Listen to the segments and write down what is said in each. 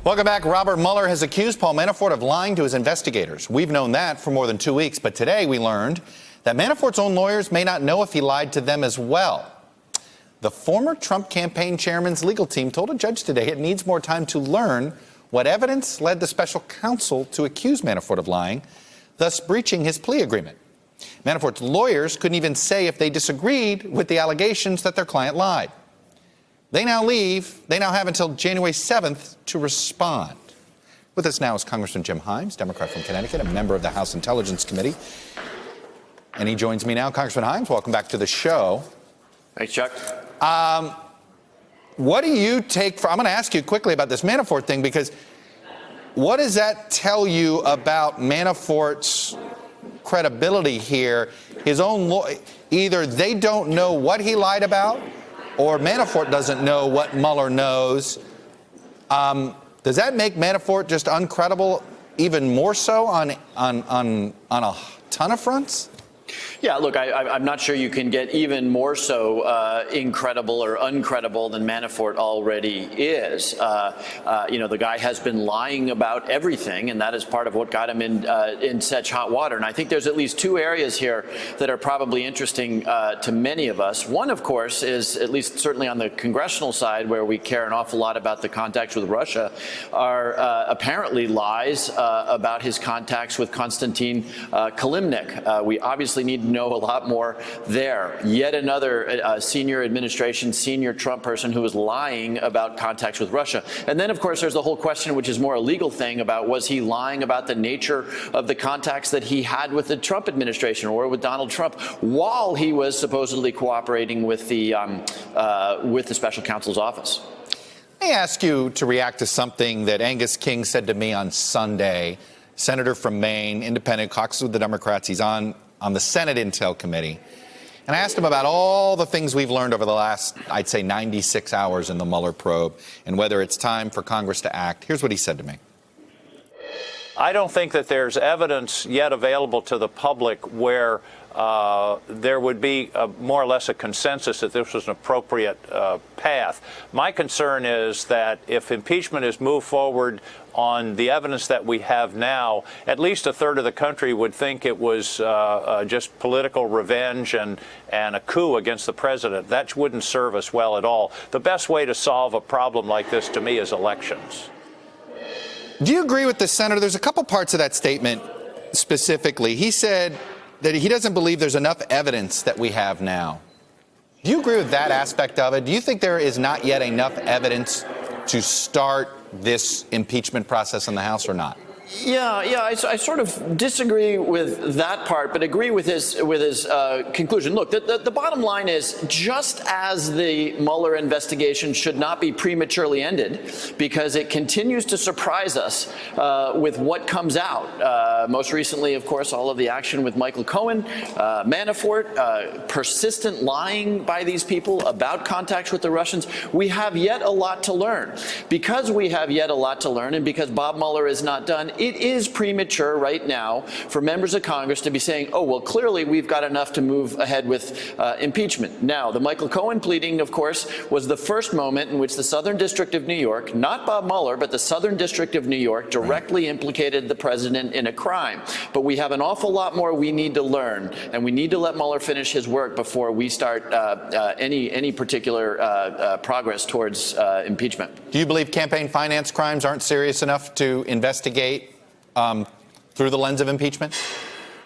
Welcome back. Robert Mueller has accused Paul Manafort of lying to his investigators. We've known that for more than 2 weeks, but today we learned that Manafort's own lawyers may not know if he lied to them as well. The former Trump campaign chairman's legal team told a judge today it needs more time to learn what evidence led the special counsel to accuse Manafort of lying, thus breaching his plea agreement. Manafort's lawyers couldn't even say if they disagreed with the allegations that their client lied. They now have until January 7th to respond. With us now is Congressman Jim Himes, Democrat from Connecticut, a member of the House Intelligence Committee. And he joins me now. Congressman Himes, welcome back to the show. Thanks, Chuck. What do you take for, I'm going to ask you quickly about this Manafort thing, because what does that tell you about Manafort's credibility here? His own either they don't know what he lied about, or Manafort doesn't know what Mueller knows. Does that make Manafort just uncredible even more so on a ton of fronts? Yeah, look, I'm not sure you can get even more so incredible or uncredible than Manafort already is. The guy has been lying about everything, and that is part of what got him in such hot water. And I think there's at least two areas here that are probably interesting to many of us. One, of course, is at least certainly on the congressional side, where we care an awful lot about the contacts with Russia, are apparently lies about his contacts with Konstantin Kilimnik. We obviously need to know a lot more there. Yet another senior administration, senior Trump person who was lying about contacts with Russia. And then, of course, there's the whole question, which is more a legal thing, about was he lying about the nature of the contacts that he had with the Trump administration or with Donald Trump while he was supposedly cooperating with the special counsel's office. Let me ask you to react to something that Angus King said to me on Sunday. Senator from Maine, independent, caucus with the Democrats. He's on the Senate Intel Committee. And I asked him about all the things we've learned over the last, I'd say, 96 hours in the Mueller probe and whether it's time for Congress to act. Here's what he said to me. I don't think that there's evidence yet available to the public where there would be more or less a consensus that this was an appropriate path. My concern is that if impeachment is moved forward on the evidence that we have now, at least a third of the country would think it was just political revenge and a coup against the president. That wouldn't serve us well at all. The best way to solve a problem like this, to me, is elections. Do you agree with the senator? There's a couple parts of that statement specifically. He said that he doesn't believe there's enough evidence that we have now. Do you agree with that aspect of it? Do you think there is not yet enough evidence to start this impeachment process in the House or not? Yeah, I sort of disagree with that part, but agree with his conclusion. Look, the bottom line is, just as the Mueller investigation should not be prematurely ended, because it continues to surprise us with what comes out. Most recently, of course, all of the action with Michael Cohen, Manafort, persistent lying by these people about contacts with the Russians. We have yet a lot to learn. Because we have yet a lot to learn, and because Bob Mueller is not done, it is premature right now for members of Congress to be saying, oh, well, clearly we've got enough to move ahead with impeachment. Now, the Michael Cohen pleading, of course, was the first moment in which the Southern District of New York, not Bob Mueller, but the Southern District of New York, directly implicated the president in a crime. But we have an awful lot more we need to learn, and we need to let Mueller finish his work before we start any particular progress towards impeachment. Do you believe campaign finance crimes aren't serious enough to investigate through the lens of impeachment?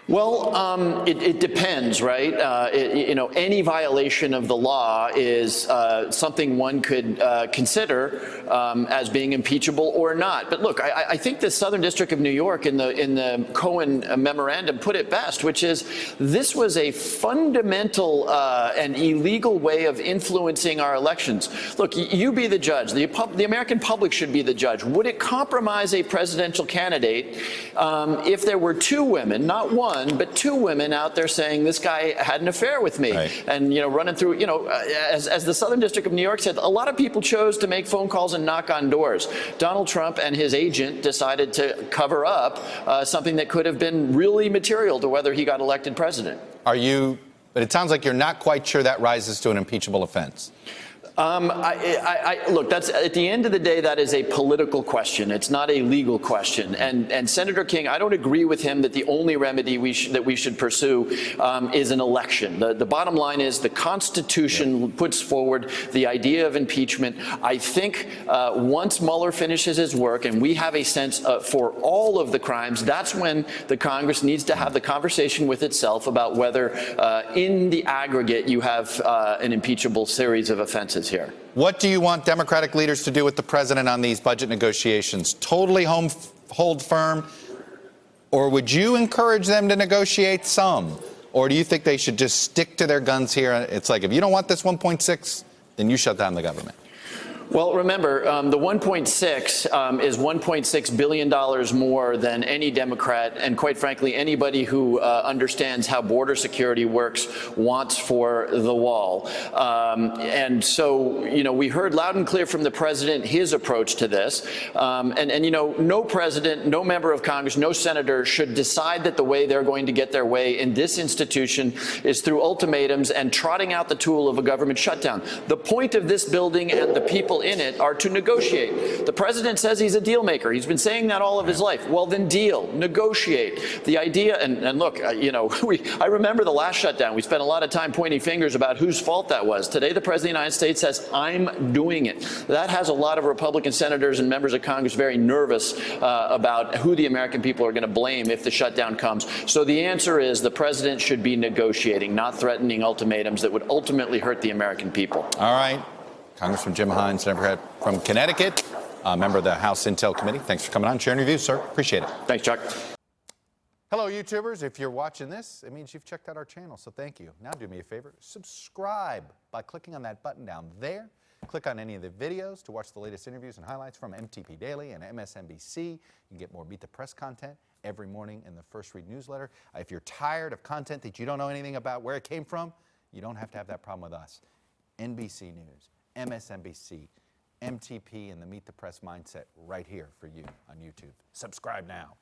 Well, it depends, right? Any violation of the law is something one could consider as being impeachable or not. But look, I think the Southern District of New York in the Cohen memorandum put it best, which is this was a fundamental and illegal way of influencing our elections. Look, you be the judge. The American public should be the judge. Would it compromise a presidential candidate if there were two women, not one, but two women out there saying this guy had an affair with me, right? And running through, as the Southern District of New York said, a lot of people chose to make phone calls and knock on doors. Donald Trump and his agent decided to cover up something that could have been really material to whether he got elected president. But it sounds like you're not quite sure that rises to an impeachable offense. Look, that's at the end of the day, that is a political question. It's not a legal question. And Senator King, I don't agree with him that the only remedy that we should pursue is an election. The bottom line is the Constitution puts forward the idea of impeachment. I think once Mueller finishes his work and we have a sense for all of the crimes, that's when the Congress needs to have the conversation with itself about whether in the aggregate you have an impeachable series of offenses here. What do you want Democratic leaders to do with the president on these budget negotiations? Totally hold firm? Or would you encourage them to negotiate some? Or do you think they should just stick to their guns here? It's like, if you don't want this 1.6, then you shut down the government. Well, remember, the 1.6 is $1.6 billion more than any Democrat, and quite frankly, anybody who understands how border security works wants for the wall. And so, you know, we heard loud and clear from the president his approach to this. And you know, no president, no member of Congress, no senator should decide that the way they're going to get their way in this institution is through ultimatums and trotting out the tool of a government shutdown. The point of this building and the people in it are to negotiate. The president says he's a deal maker. He's been saying that all of his life. Well, then deal, negotiate. The idea, and look, you know, I remember the last shutdown. We spent a lot of time pointing fingers about whose fault that was. Today, the president of the United States says, I'm doing it. That has a lot of Republican senators and members of Congress very nervous about who the American people are going to blame if the shutdown comes. So the answer is the president should be negotiating, not threatening ultimatums that would ultimately hurt the American people. All right. Congressman Jim Hines, Democrat from Connecticut, member of the House Intel Committee. Thanks for coming on, sharing your views, sir. Appreciate it. Thanks, Chuck. Hello, YouTubers. If you're watching this, it means you've checked out our channel, so thank you. Now do me a favor. Subscribe by clicking on that button down there. Click on any of the videos to watch the latest interviews and highlights from MTP Daily and MSNBC. You can get more Beat the Press content every morning in the First Read newsletter. If you're tired of content that you don't know anything about where it came from, you don't have to have that problem with us. NBC News, MSNBC, MTP, and the Meet the Press mindset right here for you on YouTube. Subscribe now.